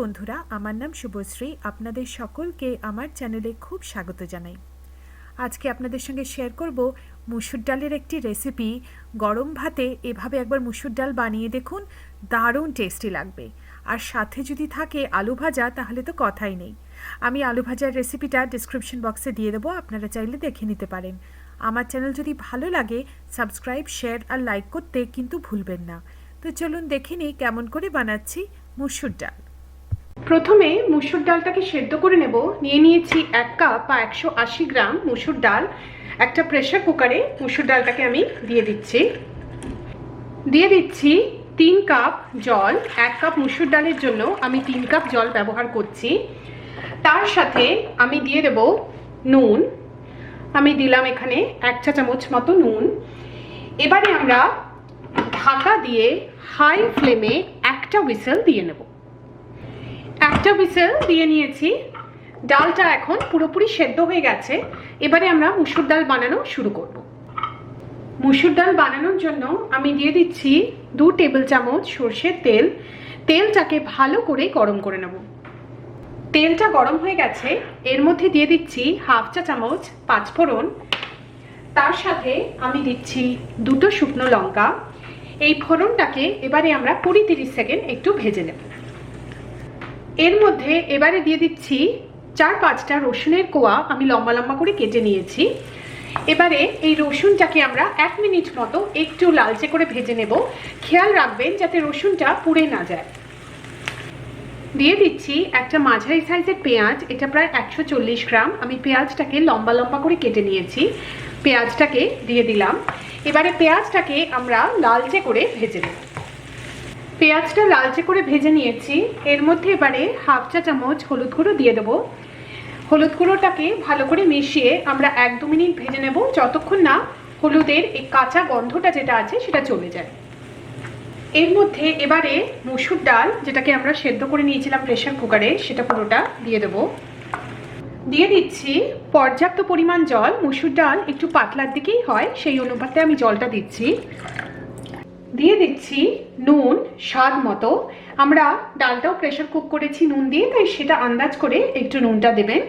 বন্ধুরা, আমার নাম শুভশ্রী। আপনাদের সকলকে আমার চ্যানেলে খুব স্বাগত জানাই। আজকে আপনাদের সঙ্গে শেয়ার করব মুসুর ডালের একটি রেসিপি। গরম ভাতে এভাবে একবার মুসুর ডাল বানিয়ে দেখুন, দারুণ টেস্টি লাগবে। আর সাথে যদি থাকে আলু ভাজা তাহলে তো কথাই নেই। আমি আলু ভাজার রেসিপিটা ডিসক্রিপশন বক্সে দিয়ে দেবো, আপনারা চাইলে দেখে নিতে পারেন। আমার চ্যানেল যদি ভালো লাগে সাবস্ক্রাইব, শেয়ার আর লাইক করতে কিন্তু ভুলবেন না। তো চলুন দেখে নিই কেমন করে বানাচ্ছি মুসুর ডাল। প্রথমে মুসুর ডালটাকে সেদ্ধ করে নেব। নিয়েছি 1 কাপ বা 180 গ্রাম মুসুর ডাল। একটা প্রেসার কুকারে মুসুর ডালটাকে আমি দিয়ে দিচ্ছি 3 কাপ জল। 1 কাপ মুসুর ডালের জন্য আমি 3 কাপ জল ব্যবহার করছি। তার সাথে আমি দিয়ে দেব নুন। আমি দিলাম এখানে 1 চা চামচ মতো নুন। এবারে আমরা ঢাকা দিয়ে হাই ফ্লেমে একটা হুইসেল দিয়ে নেব। একটা হুইসেল দিয়ে নিয়েছি। ডালটা এখন পুরোপুরি সেদ্ধ হয়ে গেছে। এবারে আমরা মুসুর ডাল বানানো শুরু করব। মুসুর ডাল বানানোর জন্য আমি দিয়ে দিচ্ছি 2 টেবিল চামচ সরষের তেল। তেলটাকে ভালো করে গরম করে নেব। তেলটা গরম হয়ে গেছে, এর মধ্যে দিয়ে দিচ্ছি 1/2 চা চামচ পাঁচফোড়ন। তার সাথে আমি দিচ্ছি 2টো শুকনো লঙ্কা। এই ফোড়নটাকে এবারে আমরা 20-30 সেকেন্ড একটু ভেজে নেব। এর মধ্যে এবারে দিয়ে দিচ্ছি 4-5টা রসুনের কোয়া আমি লম্বা লম্বা করে কেটে নিয়েছি। এবারে এই রসুনটাকে আমরা 1 মিনিট মতো একটু লালচে করে ভেজে নেব। খেয়াল রাখবেন যাতে রসুনটা পুড়ে না যায়। দিয়ে দিচ্ছি একটা মাঝারি সাইজের পেঁয়াজ, এটা প্রায় 140 গ্রাম। আমি পেঁয়াজটাকে লম্বা লম্বা করে কেটে নিয়েছি। পেঁয়াজটাকে দিয়ে দিলাম। এবারে পেঁয়াজটাকে আমরা লালচে করে ভেজে নেব। পেঁয়াজটা লালচে করে ভেজে নিয়েছি। এর মধ্যে এবারে 1/2 চা চামচ হলুদ গুঁড়ো দিয়ে দেবো। হলুদ গুঁড়োটাকে ভালো করে মিশিয়ে আমরা 1-2 মিনিট ভেজে নেব, যতক্ষণ না হলুদের এই কাঁচা গন্ধটা যেটা আছে সেটা চলে যায়। এর মধ্যে এবারে মুসুর ডাল, যেটাকে আমরা সেদ্ধ করে নিয়েছিলাম প্রেসার কুকারে, সেটা পুরোটা দিয়ে দেবো। দিয়ে দিচ্ছি পর্যাপ্ত পরিমাণ জল। মুসুর ডাল একটু পাতলার দিকেই হয়, সেই অনুপাতে আমি জলটা দিচ্ছি। দিয়ে দিচ্ছি নুন স্বাদ মতো। আমরা ডালটাও প্রেসার কুক করেছি নুন দিয়ে, তাই সেটা আন্দাজ করে একটু নুনটা দেবেন।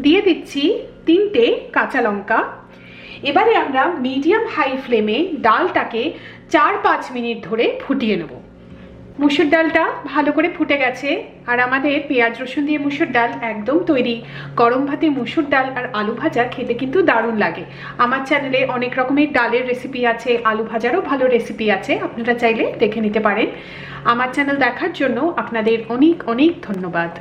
দিয়ে দিচ্ছি 3টে কাঁচা লঙ্কা। এবারে আমরা মিডিয়াম হাই ফ্লেমে ডালটাকে 4-5 মিনিট ধরে ফুটিয়ে নেব। মুসুর ডালটা ভালো করে ফুটে গেছে আর আমাদের পেঁয়াজ রসুন দিয়ে মুসুর ডাল একদম তৈরি। গরম ভাতে মুসুর ডাল আর আলু ভাজা খেতে কিন্তু দারুণ লাগে। আমার চ্যানেলে অনেক রকমের ডালের রেসিপি আছে, আলু ভাজারও ভালো রেসিপি আছে, আপনারা চাইলে দেখে নিতে পারেন। আমার চ্যানেল দেখার জন্য আপনাদের অনেক অনেক ধন্যবাদ।